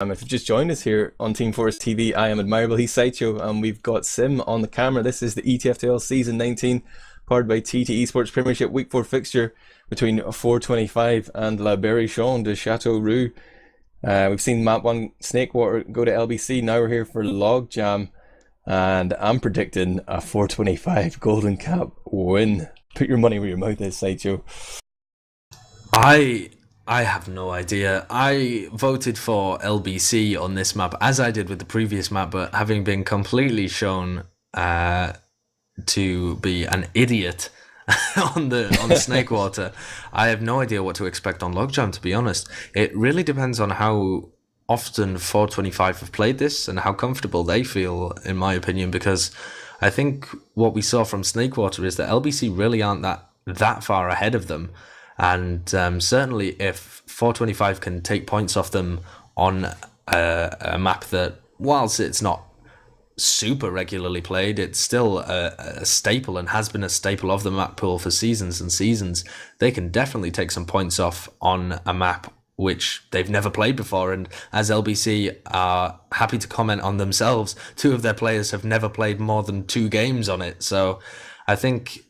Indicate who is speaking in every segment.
Speaker 1: If you've just joined us here on Team Fortress TV, I am Admirable, he's Sideshow, and we've got Sim on the camera. This is the ETF2L Season 19, powered by TT Esports Premiership Week 4 fixture between 425 and La Berrichonne de Châteauroux. We've seen Map 1 Snakewater go to LBC, now we're here for Logjam, and I'm predicting a 425 Golden Cap win. Put your money where your mouth is, Sideshow.
Speaker 2: I have no idea. I voted for LBC on this map, as I did with the previous map, but having been completely shown to be an idiot on the Snakewater, I have no idea what to expect on Logjam, to be honest. It really depends on how often 425 have played this and how comfortable they feel, in my opinion, because I think what we saw from Snakewater is that LBC really aren't that far ahead of them. And certainly if 425 can take points off them on a map that, whilst it's not super regularly played, it's still a staple and has been a staple of the map pool for seasons and seasons, they can definitely take some points off on a map which they've never played before. And as LBC are happy to comment on themselves, 2 of their players have never played more than 2 games on it. So I think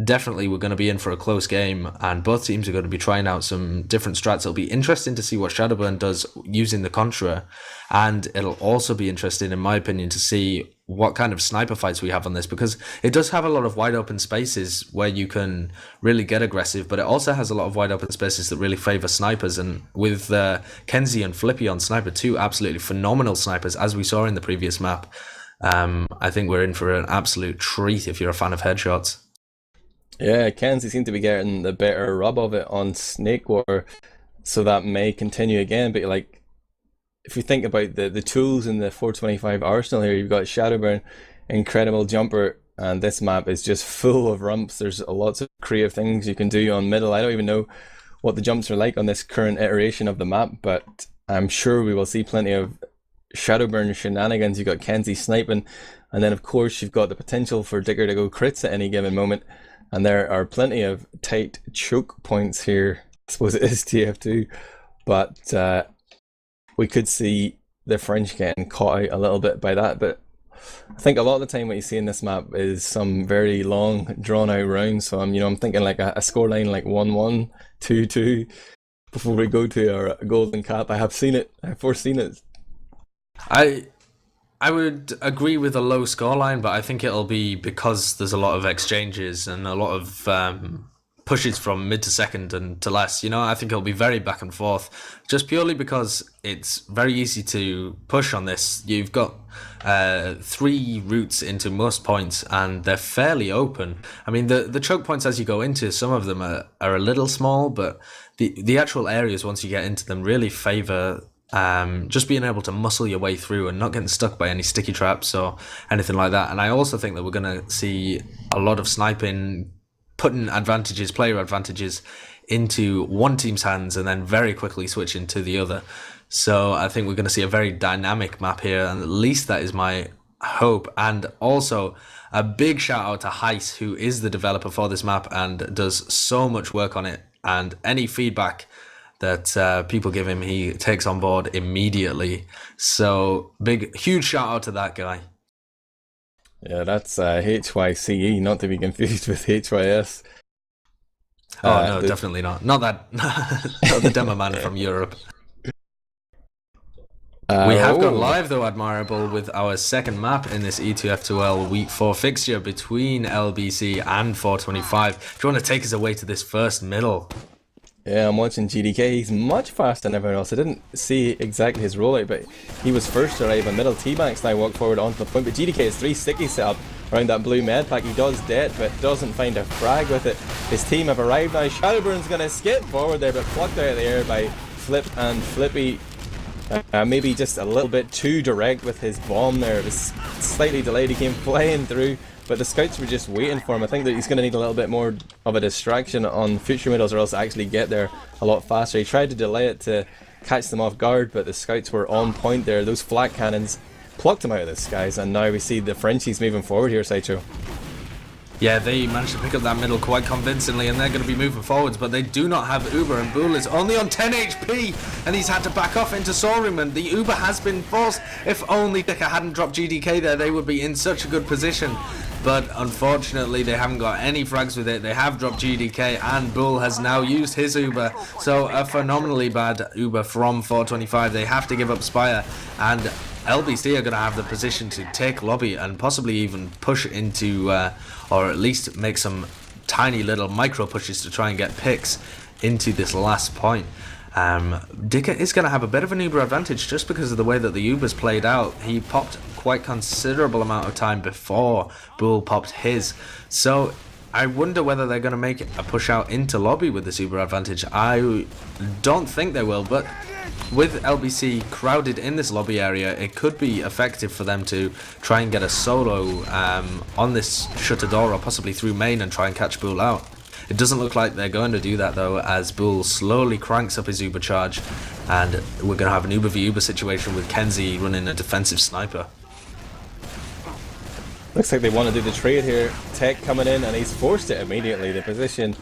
Speaker 2: definitely we're going to be in for a close game, and both teams are going to be trying out some different strats. It'll be interesting to see what Shadowburn does using the Contra, and it'll also be interesting, in my opinion, to see what kind of sniper fights we have on this, because it does have a lot of wide open spaces where you can really get aggressive, but it also has a lot of wide open spaces that really favor snipers. And with Kenzie and Flippy on sniper, 2 absolutely phenomenal snipers, as we saw in the previous map, I think we're in for an absolute treat if you're a fan of headshots.
Speaker 1: Yeah, Kenzie seemed to be getting the better rub of it on Snakewater, so that may continue again. But like, if you think about the tools in the 425 arsenal here, you've got Shadowburn, incredible jumper, and this map is just full of rumps. There's lots of creative things you can do on middle. I don't even know what the jumps are like on this current iteration of the map, but I'm sure we will see plenty of Shadowburn shenanigans. You've got Kenzie sniping, and then of course you've got the potential for Dicker to go crits at any given moment. And there are plenty of tight choke points here. I suppose it is TF2, but we could see the French getting caught out a little bit by that. But I think a lot of the time what you see in this map is some very long, drawn-out rounds. So I'm thinking like a scoreline like 1-1, 2-2 before we go to our Golden Cap. I have seen it. I've foreseen it.
Speaker 2: I would agree with a low scoreline, but I think it'll be because there's a lot of exchanges and a lot of pushes from mid to second and to less. I think it'll be very back and forth, just purely because it's very easy to push on this. You've got 3 routes into most points, and they're fairly open. I mean, the choke points as you go into, some of them are a little small, but the actual areas, once you get into them, really favor just being able to muscle your way through and not getting stuck by any sticky traps or anything like that. And I also think that we're going to see a lot of sniping, putting player advantages into one team's hands and then very quickly switching to the other. So I think we're going to see a very dynamic map here, and at least that is my hope. And also a big shout out to Heis, who is the developer for this map and does so much work on it, and any feedback that people give him, he takes on board immediately. So huge shout out to that guy.
Speaker 1: Yeah, that's HYCE, not to be confused with HYS.
Speaker 2: Oh no, definitely not. Not that, not the demo man from Europe. We have gone live though, Admirable, with our second map in this ETF2L Week 4 fixture between LBC and 425. Do you want to take us away to this first middle?
Speaker 1: Yeah, I'm watching GDK. He's much faster than everyone else. I didn't see exactly his rollout, but he was first to arrive on middle. T-Max now walked forward onto the point, but GDK has 3 stickies set up around that blue med pack. He does dead, but doesn't find a frag with it. His team have arrived now. Shadowburn's going to skip forward there, but plucked out of the air by Flip and Flippy. Maybe just a little bit too direct with his bomb there. It was slightly delayed. He came flying through, but the scouts were just waiting for him. I think that he's going to need a little bit more of a distraction on future middles, or else actually get there a lot faster. He tried to delay it to catch them off guard, but the scouts were on point there. Those flak cannons plucked him out of the skies, and now we see the Frenchies moving forward here, Sideshow.
Speaker 2: Yeah, they managed to pick up that middle quite convincingly, and they're going to be moving forwards, but they do not have Uber, and Bull is only on 10 HP, and he's had to back off into Soaring, and the Uber has been forced. If only Dicker hadn't dropped GDK there, they would be in such a good position. But unfortunately, they haven't got any frags with it. They have dropped GDK, and Bull has now used his Uber. So a phenomenally bad Uber from 425. They have to give up Spire, and LBC are going to have the position to take lobby and possibly even push into, or at least make some tiny little micro pushes to try and get picks into this last point. Dicker is going to have a bit of an Uber advantage just because of the way that the Uber's played out. He popped quite considerable amount of time before Bull popped his. So I wonder whether they're going to make a push out into lobby with this Uber advantage. I don't think they will, but with LBC crowded in this lobby area, it could be effective for them to try and get a solo on this Châteauroux, or possibly through main, and try and catch Bull out. It doesn't look like they're going to do that though, as Bull slowly cranks up his Uber charge, and we're going to have an Uber v Uber situation with Kenzie running a defensive sniper.
Speaker 1: Looks like they want to do the trade here. Tech coming in, and he's forced it immediately. The position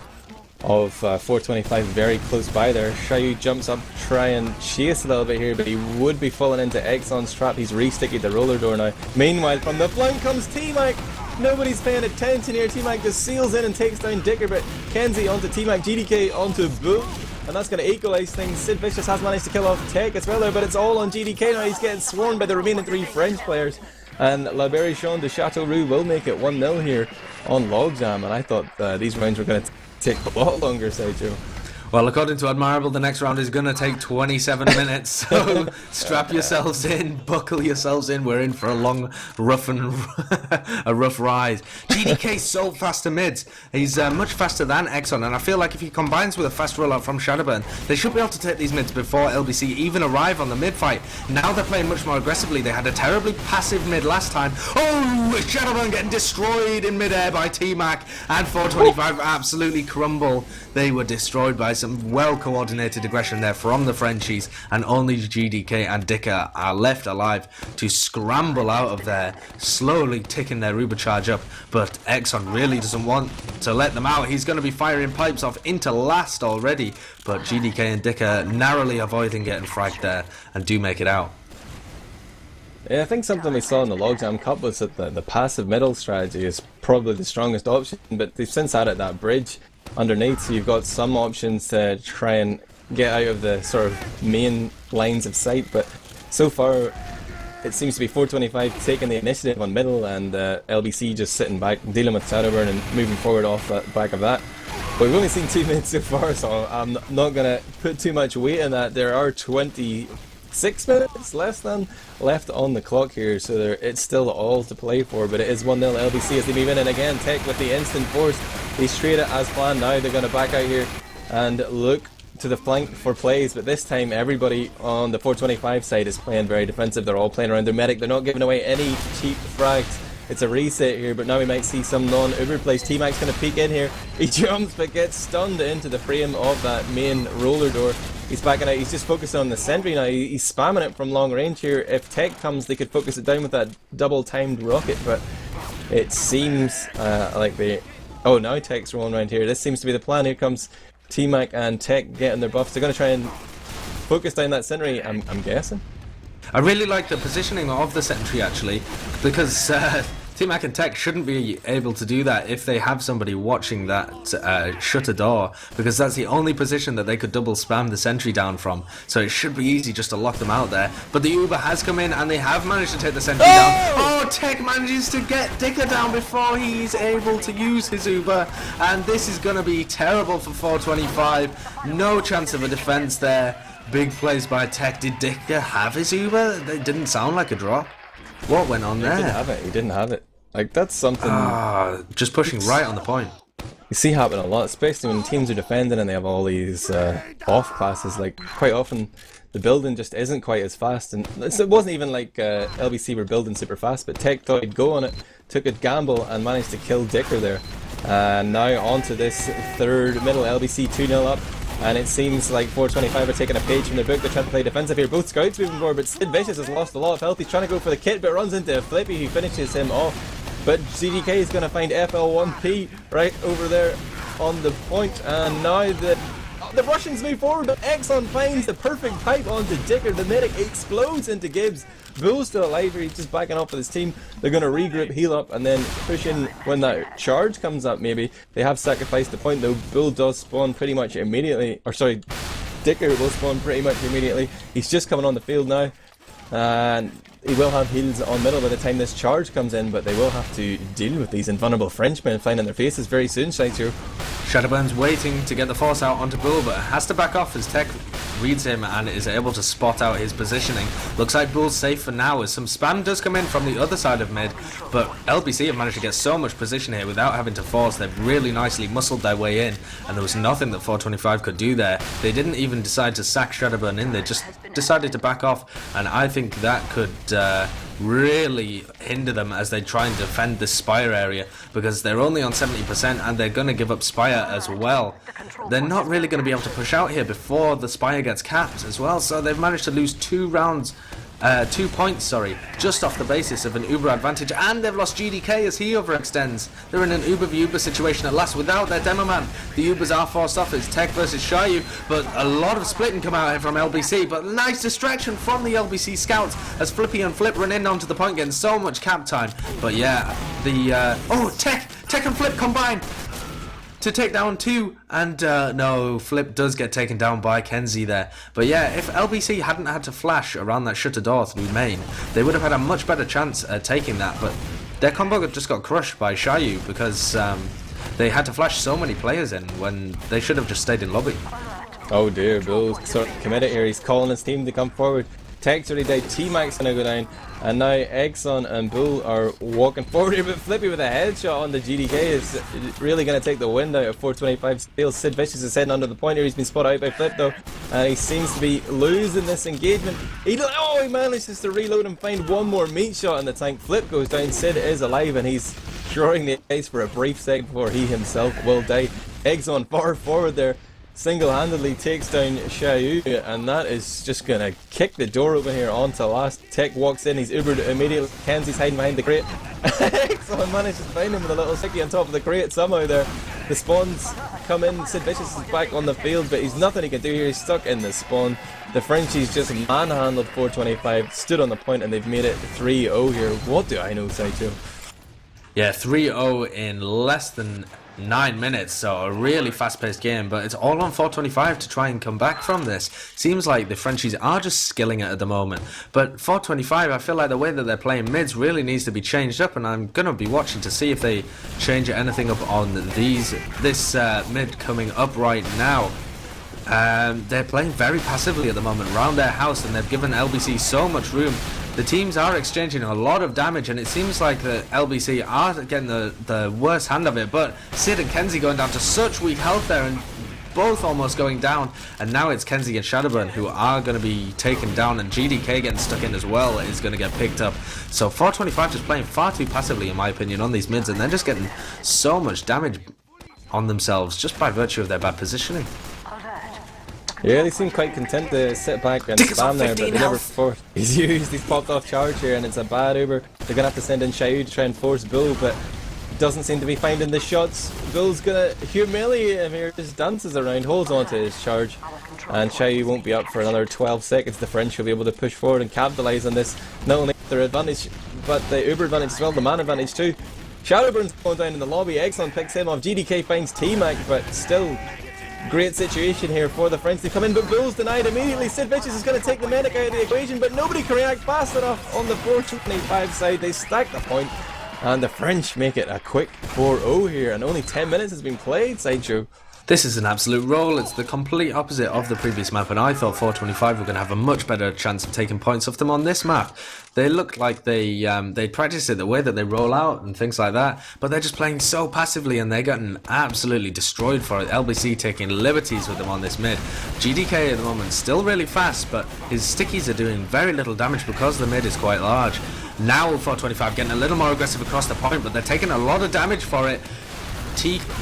Speaker 1: of 425 very close by there. Xiaoyu jumps up, try and chase a little bit here, but he would be falling into Exxon's trap. He's re-sticky the roller door now. Meanwhile, from the flank comes T-Mac. Nobody's paying attention here. T-Mac just seals in and takes down Dicker, but Kenzie onto T-Mac, GDK onto Bull, and that's going to equalise things. Sid Vicious has managed to kill off Tech as well there, but it's all on GDK now. He's getting swarmed by the remaining 3 French players, and La Berrichonne de Châteauroux will make it 1-0 here on Logjam, and I thought these rounds were going to take a lot longer, Sideshow.
Speaker 2: Well, according to Admirable, the next round is going to take 27 minutes, so strap yourselves in, buckle yourselves in. We're in for a long, rough ride. GDK's so fast to mids. He's much faster than Exxon, and I feel like if he combines with a fast rollout from Shadowburn, they should be able to take these mids before LBC even arrive on the mid fight. Now they're playing much more aggressively. They had a terribly passive mid last time. Oh, Shadowburn getting destroyed in midair by T-Mac, and 425 absolutely crumble. They were destroyed by some well-coordinated aggression there from the Frenchies, and only GDK and Dicker are left alive to scramble out of there, slowly ticking their Uber charge up. But Exxon really doesn't want to let them out. He's going to be firing pipes off into last already, but GDK and Dicker narrowly avoiding getting fragged there and do make it out.
Speaker 1: Yeah, I think something we saw in the Logjam Cup was that the passive middle strategy is probably the strongest option, but they've since added that bridge underneath, so you've got some options to try and get out of the sort of main lines of sight, but so far it seems to be 425 taking the initiative on middle, and LBC just sitting back, dealing with Shadowburn and moving forward off the back of that. But we've only seen 2 minutes so far, so I'm not going to put too much weight in that. There are 26 minutes less than left on the clock here, so it's still all to play for, but it is 1-0 LBC as they move in, and again Tech with the instant force. They straight it as planned. Now they're going to back out here and look to the flank for plays, but this time everybody on the 425 side is playing very defensive. They're all playing around their medic. They're not giving away any cheap frags. It's a reset here, but now we might see some non-Uber plays. T-Mac's going to peek in here. He jumps but gets stunned into the frame of that main roller door. He's backing out. He's just focused on the sentry now. He's spamming it from long range here. If Tech comes, they could focus it down with that double-timed rocket, but it seems like they... Oh, now Tech's rolling around here. This seems to be the plan. Here comes T-Mac and Tech getting their buffs. They're going to try and focus down that sentry, I'm guessing.
Speaker 2: I really like the positioning of the sentry actually, because T-Mac and Tech shouldn't be able to do that if they have somebody watching that shutter door, because that's the only position that they could double spam the sentry down from, so it should be easy just to lock them out there. But the Uber has come in and they have managed to take the sentry down. Oh, Tech manages to get Dicker down before he's able to use his Uber, and this is going to be terrible for 425. No chance of a defense there. Big plays by Tech. Did Dicker have his Uber? It didn't sound like a drop. What went on there?
Speaker 1: He didn't have it. He didn't have it. Like, that's something...
Speaker 2: just pushing right on the point.
Speaker 1: You see happen a lot, especially when teams are defending and they have all these off classes. Like, quite often the building just isn't quite as fast, and it wasn't even like LBC were building super fast, but Tech thought he'd go on it, took a gamble and managed to kill Dicker there. And now onto this third middle, LBC 2-0 up. And it seems like 425 are taking a page from their book. They're trying to play defensive here. Both scouts moving forward, but Sid Vicious has lost a lot of health. He's trying to go for the kit, but runs into Flippy, who finishes him off. but CDK is going to find FL1P right over there on the point, and now the Russians move forward, but Exxon finds the perfect pipe onto Dicker. The medic explodes into Gibbs. Bull's still alive here, he's just backing off with his team. They're going to regroup, heal up, and then push in when that charge comes up maybe. They have sacrificed the point though. Bull does spawn pretty much immediately, or sorry, Dicker will spawn pretty much immediately. He's just coming on the field now, and he will have heals on middle by the time this charge comes in, but they will have to deal with these invulnerable Frenchmen flying in their faces very soon, Sideshow.
Speaker 2: Shadowburn's waiting to get the force out onto Bull, but has to back off as Tech reads him and is able to spot out his positioning. Looks like Bull's safe for now as some spam does come in from the other side of mid, but LBC have managed to get so much position here without having to force. They've really nicely muscled their way in, and there was nothing that 425 could do there. They didn't even decide to sack Shadowburn in, they just decided to back off, and I think that could really hinder them as they try and defend the Spire area, because they're only on 70% and they're going to give up Spire as well. They're not really going to be able to push out here before the Spire gets capped as well, so they've managed to lose 2 points, just off the basis of an Uber advantage, and they've lost GDK as he overextends. They're in an Uber v Uber situation at last without their demo man. The Ubers are forced off. It's Tech versus Shayu, but a lot of splitting come out here from LBC, but nice distraction from the LBC scouts as Flippy and Flip run in onto the point, getting so much cap time. But yeah, Tech and Flip combine to take down 2, and no, Flip does get taken down by Kenzie there. But yeah, if LBC hadn't had to flash around that shutter door through main, they would have had a much better chance at taking that, but their combo just got crushed by Shayu because they had to flash so many players in when they should have just stayed in lobby.
Speaker 1: Oh dear, Bull's sort of committed here, he's calling his team to come forward. Tech's already died, T-Mac's gonna go down, and now Exxon and Bull are walking forward here, but Flippy with a headshot on the GDK is really going to take the wind out of 425's steals. Sid Vicious is heading under the point here, he's been spotted out by Flip though, and he seems to be losing this engagement. He manages to reload and find one more meat shot in the tank. Flip goes down, Sid is alive, and he's throwing the ice for a brief second before he himself will die. Exxon far forward there single-handedly takes down Xiaoyu, and that is just gonna kick the door open here onto last. Tech walks in, he's Ubered immediately. Kenzie's hiding behind the crate. Excellent, manages to find him with a little sticky on top of the crate somehow there. The spawns come in, Sid Vicious is back on the field, but he's nothing he can do here, he's stuck in the spawn. The Frenchies just manhandled 425, stood on the point, and they've made it 3-0 here. What do I know, Sideshow?
Speaker 2: Yeah, 3-0 in less than 9 minutes, so a really fast-paced game, but it's all on 425 to try and come back from this. Seems like the Frenchies are just skilling it at the moment, but 425, I feel like the way that they're playing mids really needs to be changed up, and I'm going to be watching to see if they change anything up on this mid coming up right now. They're playing very passively at the moment around their house, and they've given LBC so much room. The teams are exchanging a lot of damage, and it seems like the LBC are getting the worst hand of it, but Sid and Kenzie going down to such weak health there, and both almost going down, and now it's Kenzie and Shadowburn who are going to be taken down, and GDK getting stuck in as well is going to get picked up. So 425 just playing far too passively in my opinion on these mids, and they're just getting so much damage on themselves just by virtue of their bad positioning.
Speaker 1: Yeah, they seem quite content to sit back and spam there, but they never force. He's popped off charge here, and it's a bad Uber. They're gonna have to send in Xiaoyu to try and force Bull, but doesn't seem to be finding the shots. Bull's gonna humiliate him here, just dances around, holds on to his charge, and Xiaoyu won't be up for another 12 seconds. The French will be able to push forward and capitalise on this, not only their advantage, but the Uber advantage as well, the man advantage too. Shadowburn's going down in the lobby, Exxon picks him off, GDK finds T-Mac, but still great situation here for the French. They come in, but Bull's denied immediately. Sid Vicious is going to take the medic out of the equation, but nobody can react fast enough on the 425 side. They stack the point, and the French make it a quick 4-0 here, and only 10 minutes has been played, Sideshow.
Speaker 2: This is an absolute roll. It's the complete opposite of the previous map, and I thought 425 were going to have a much better chance of taking points off them on this map. They look like they practice it the way that they roll out and things like that, but they're just playing so passively, and they're getting absolutely destroyed for it. LBC taking liberties with them on this mid. GDK at the moment still really fast, but his stickies are doing very little damage because the mid is quite large. Now 425 getting a little more aggressive across the point, but they're taking a lot of damage for it.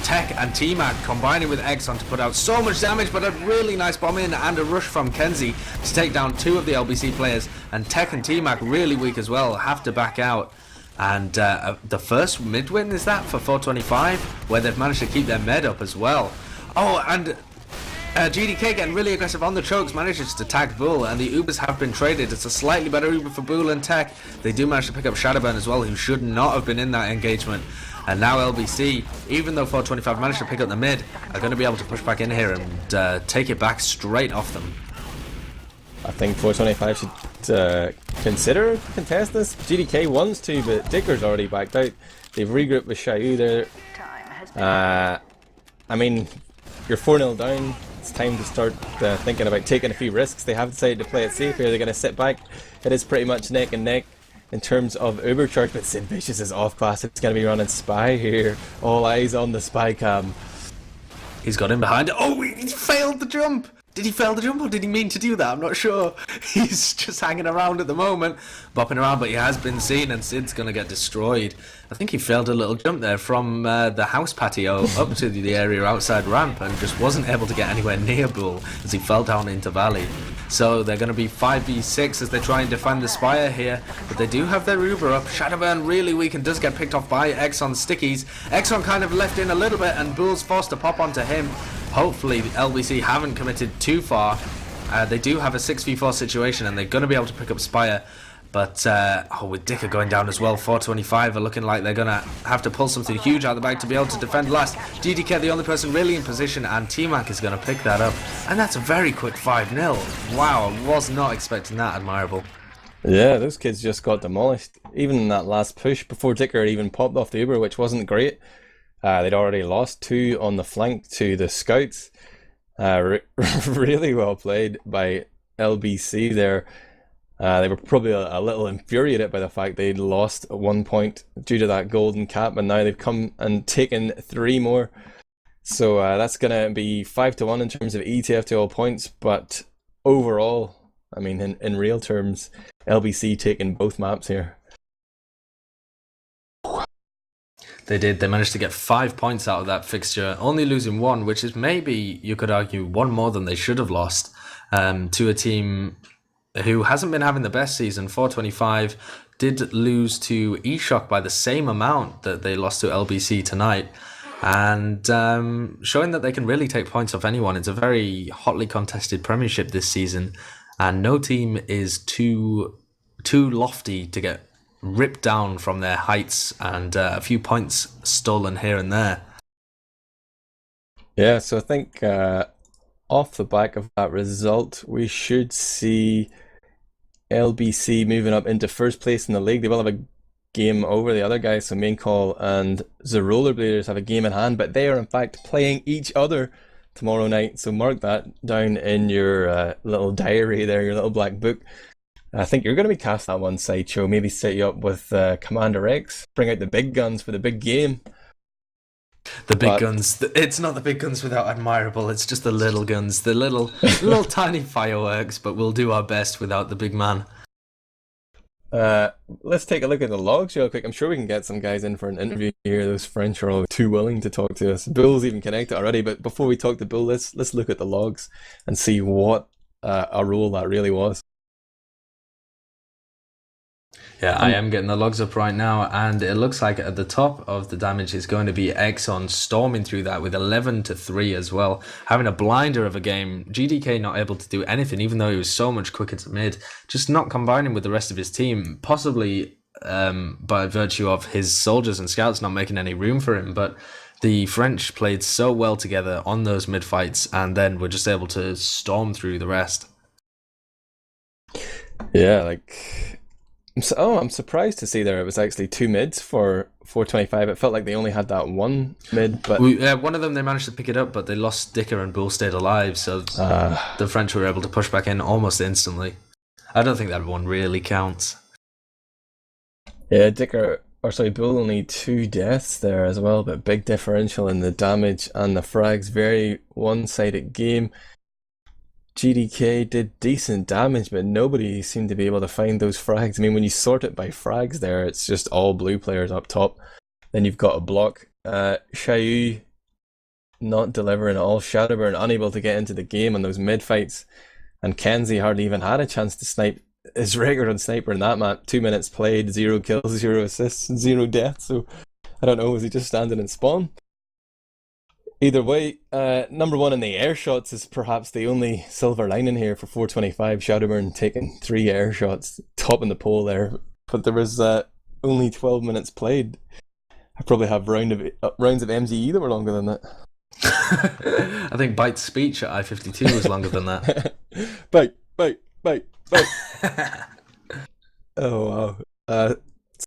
Speaker 2: Tech and T-Mac combining with Exxon to put out so much damage, but a really nice bomb in and a rush from Kenzie to take down 2 of the LBC players, and Tech and T-Mac really weak as well, have to back out. And the first mid win is that for 425, where they've managed to keep their med up as well. Oh, and GDK getting really aggressive on the chokes, manages to tag Bull, and the Ubers have been traded. It's a slightly better Uber for Bull and Tech. They do manage to pick up Shadowburn as well, who should not have been in that engagement. And now LBC, even though 425 managed to pick up the mid, are going to be able to push back in here and take it back straight off them.
Speaker 1: I think 425 should consider contest this. GDK wants to, but Dicker's already backed out. They've regrouped with Xiaoyu there. I mean, you're 4-0 down. It's time to start thinking about taking a few risks. They have decided to play it safe here. They're going to sit back. It is pretty much neck and neck in terms of Uber charge, but Sid Vicious is off class. It's going to be running Spy here. All eyes on the Spy cam.
Speaker 2: He's got him behind. Oh, he failed the jump! Did he fail the jump or did he mean to do that? I'm not sure. He's just hanging around at the moment, bopping around, but he has been seen and Sid's going to get destroyed. I think he failed a little jump there from the house patio up to the area outside ramp and just wasn't able to get anywhere near Bull as he fell down into Valley. So they're going to be 5v6 as they try and defend the Spire here, but they do have their Uber up. Shadowburn really weak and does get picked off by Exxon stickies. Exxon kind of left in a little bit and Bull's forced to pop onto him. Hopefully LBC haven't committed too far. They do have a 6v4 situation and they're going to be able to pick up Spire. But with Dicker going down as well, 425 are looking like they're going to have to pull something huge out of the bag to be able to defend last. GDK the only person really in position and T-Mac is going to pick that up. And that's a very quick 5-0. Wow, I was not expecting that, Admirable.
Speaker 1: Yeah, those kids just got demolished. Even in that last push before Dicker even popped off the Uber, which wasn't great. They'd already lost 2 on the flank to the Scouts. Really well played by LBC there. They were probably a little infuriated by the fact they'd lost at 1 point due to that golden cap, and now they've come and taken 3 more. So that's going to be 5-1 in terms of ETF2L points, but overall, I mean, in real terms, LBC taking both maps here.
Speaker 2: They did. They managed to get 5 points out of that fixture, only losing 1, which is maybe, you could argue, 1 more than they should have lost to a team who hasn't been having the best season. 425 did lose to eShock by the same amount that they lost to LBC tonight, and showing that they can really take points off anyone. It's a very hotly contested Premiership this season, and no team is too lofty to get ripped down from their heights, and a few points stolen here and there.
Speaker 1: Yeah, so I think off the back of that result, we should see LBC moving up into first place in the league. They will have a game over the other guys, so Main Call and the Rollerbladers have a game in hand, but they are in fact playing each other tomorrow night, so mark that down in your little diary there, your little black book. I think you're going to be cast that one, Sideshow. Maybe set you up with Commander X, bring out the big guns for the big game.
Speaker 2: The big guns. It's not the big guns without Admirable. It's just the little guns, the little tiny fireworks. But we'll do our best without the big man.
Speaker 1: Let's take a look at the logs real quick. I'm sure we can get some guys in for an interview here. Those French are all too willing to talk to us. Bull's even connected already. But before we talk to Bull, let's look at the logs and see what a role that really was.
Speaker 2: Yeah, I am getting the logs up right now, and it looks like at the top of the damage is going to be Exxon storming through that with 11-3 as well, having a blinder of a game. GDK not able to do anything, even though he was so much quicker to mid, just not combining with the rest of his team, possibly by virtue of his soldiers and scouts not making any room for him. But the French played so well together on those mid fights, and then were just able to storm through the rest.
Speaker 1: Yeah, like... I'm surprised to see there it was actually 2 mids for 425. It felt like they only had that 1 mid, but
Speaker 2: one of them they managed to pick it up, but they lost Dicker and Bull stayed alive, so the French were able to push back in almost instantly. I don't think that one really counts.
Speaker 1: Yeah, Bull only 2 deaths there as well, but big differential in the damage and the frags. Very one-sided game. GDK did decent damage, but nobody seemed to be able to find those frags. I mean, when you sort it by frags there, it's just all blue players up top. Then you've got a block. Xiaoyu not delivering at all. Shadowburn unable to get into the game on those mid fights. And Kenzie hardly even had a chance to snipe his record on sniper in that map: 2 minutes played, 0 kills, 0 assists, and 0 deaths. So I don't know, was he just standing in spawn? Either way, number one in the air shots is perhaps the only silver lining here for 425. Shadowburn taking 3 air shots, topping the poll there. But there was only 12 minutes played. I probably have rounds of MZE that were longer than that.
Speaker 2: I think Byte's speech at I-52 was longer than that.
Speaker 1: Bite. Oh wow.